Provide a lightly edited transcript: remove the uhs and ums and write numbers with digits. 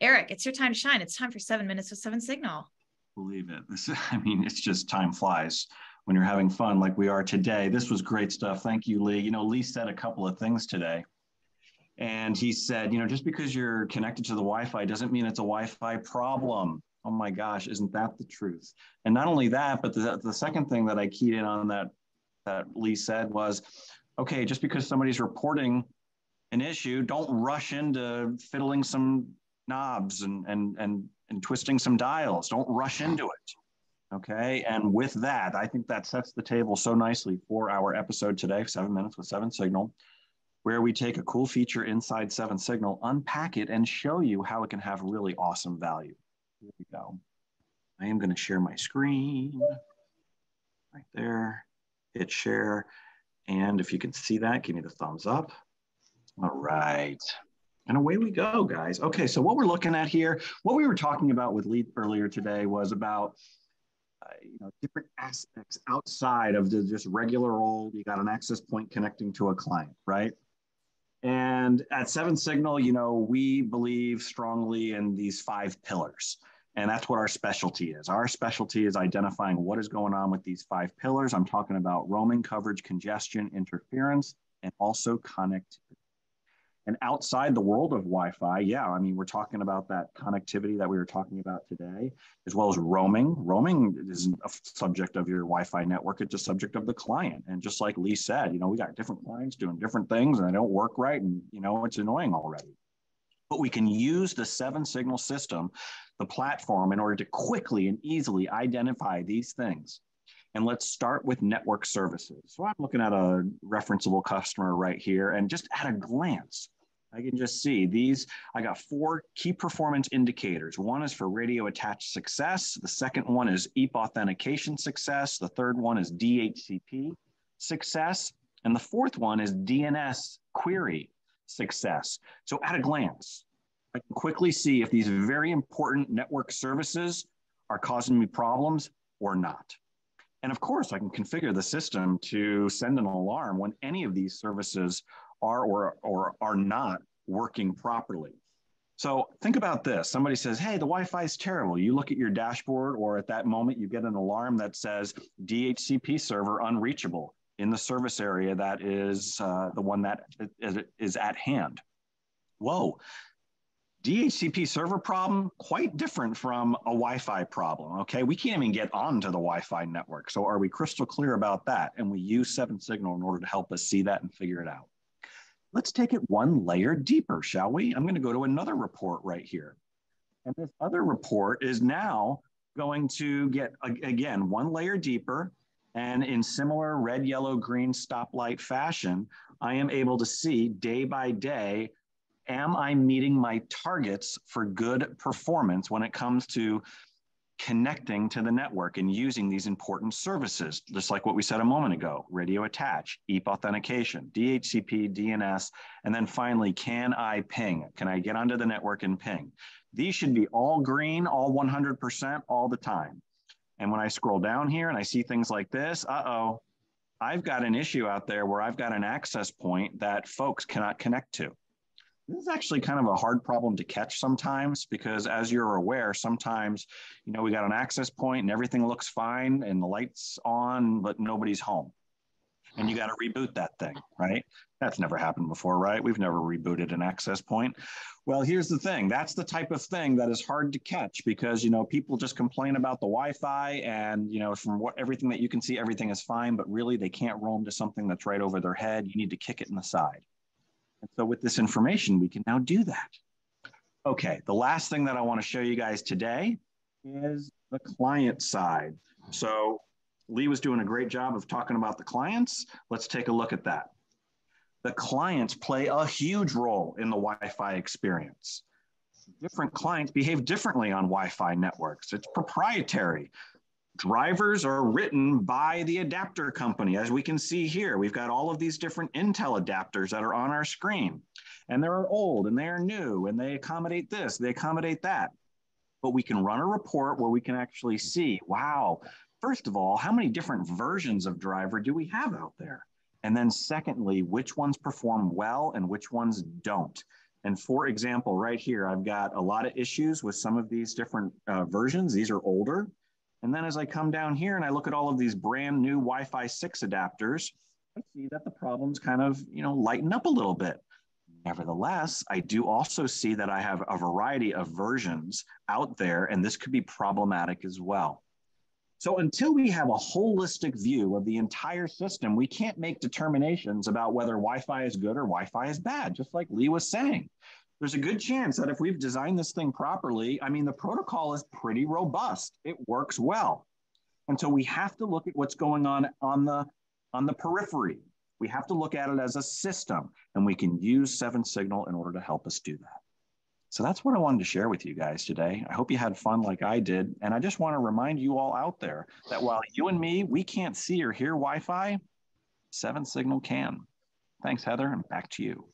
Eric, it's your time to shine. It's time for 7 minutes with 7SIGNAL. Believe it. It's just time flies when you're having fun like we are today. This was great stuff. Thank you, Lee. Lee said a couple of things today. And he said, just because you're connected to the Wi-Fi doesn't mean it's a Wi-Fi problem. Oh my gosh, isn't that the truth? And not only that, but the second thing that I keyed in on that Lee said was, okay, just because somebody's reporting an issue, don't rush into fiddling some knobs and twisting some dials. Don't rush into it. Okay. And with that, I think that sets the table so nicely for our episode today, 7 minutes with 7SIGNAL, where we take a cool feature inside 7SIGNAL, unpack it, and show you how it can have really awesome value. Here we go. I am going to share my screen right there, hit share. And if you can see that, give me the thumbs up. All right. And away we go, guys. Okay, so what we're looking at here, what we were talking about with Lee earlier today was about different aspects outside of the just regular old, you got an access point connecting to a client, right? And at 7SIGNAL, we believe strongly in these 5 pillars. And that's what our specialty is. Our specialty is identifying what is going on with these 5 pillars. I'm talking about roaming, coverage, congestion, interference, and also connectivity. And outside the world of Wi-Fi, we're talking about that connectivity that we were talking about today, as well as roaming. Roaming isn't a subject of your Wi-Fi network, it's a subject of the client. And just like Lee said, we got different clients doing different things and they don't work right. And, it's annoying already. But we can use the 7SIGNAL system, the platform, in order to quickly and easily identify these things. And let's start with network services. So I'm looking at a referenceable customer right here, and just at a glance, I can just see these. I got 4 key performance indicators. One is for radio attached success. The second one is EAP authentication success. The third one is DHCP success. And the fourth one is DNS query success. So at a glance, I can quickly see if these very important network services are causing me problems or not. And of course, I can configure the system to send an alarm when any of these services are or are not working properly. So think about this. Somebody says, hey, the Wi-Fi is terrible. You look at your dashboard, or at that moment, you get an alarm that says DHCP server unreachable in the service area that is the one that is at hand. Whoa. DHCP server problem, quite different from a Wi-Fi problem, okay? We can't even get onto the Wi-Fi network. So are we crystal clear about that? And we use 7SIGNAL in order to help us see that and figure it out. Let's take it one layer deeper, shall we? I'm gonna go to another report right here. And this other report is now going to get, again, one layer deeper, and in similar red, yellow, green stoplight fashion, I am able to see day by day, am I meeting my targets for good performance when it comes to connecting to the network and using these important services, just like what we said a moment ago, radio attach, EAP authentication, DHCP, DNS, and then finally, can I ping? Can I get onto the network and ping? These should be all green, all 100% all the time. And when I scroll down here and I see things like this, I've got an issue out there where I've got an access point that folks cannot connect to. This is actually kind of a hard problem to catch sometimes, because as you're aware, sometimes, we got an access point and everything looks fine and the light's on, but nobody's home. And you got to reboot that thing, right? That's never happened before, right? We've never rebooted an access point. Well, here's the thing. That's the type of thing that is hard to catch because, people just complain about the Wi-Fi and, from everything that you can see, everything is fine, but really they can't roam to something that's right over their head. You need to kick it in the side. And so with this information, we can now do that. Okay, the last thing that I want to show you guys today is the client side. So Lee was doing a great job of talking about the clients. Let's take a look at that. The clients play a huge role in the Wi-Fi experience. Different clients behave differently on Wi-Fi networks. It's proprietary. Drivers are written by the adapter company. As we can see here, we've got all of these different Intel adapters that are on our screen. And they're old and they're new and they accommodate this, they accommodate that. But we can run a report where we can actually see, wow, first of all, how many different versions of driver do we have out there? And then secondly, which ones perform well and which ones don't? And for example, right here, I've got a lot of issues with some of these different versions. These are older. And then as I come down here and I look at all of these brand new Wi-Fi 6 adapters, I see that the problems kind of, lighten up a little bit. Nevertheless, I do also see that I have a variety of versions out there, and this could be problematic as well. So until we have a holistic view of the entire system, we can't make determinations about whether Wi-Fi is good or Wi-Fi is bad, just like Lee was saying. There's a good chance that if we've designed this thing properly, the protocol is pretty robust. It works well. And so we have to look at what's going on the periphery. We have to look at it as a system, and we can use 7SIGNAL in order to help us do that. So that's what I wanted to share with you guys today. I hope you had fun like I did. And I just want to remind you all out there that while you and me, we can't see or hear Wi-Fi, 7SIGNAL can. Thanks, Heather, and back to you.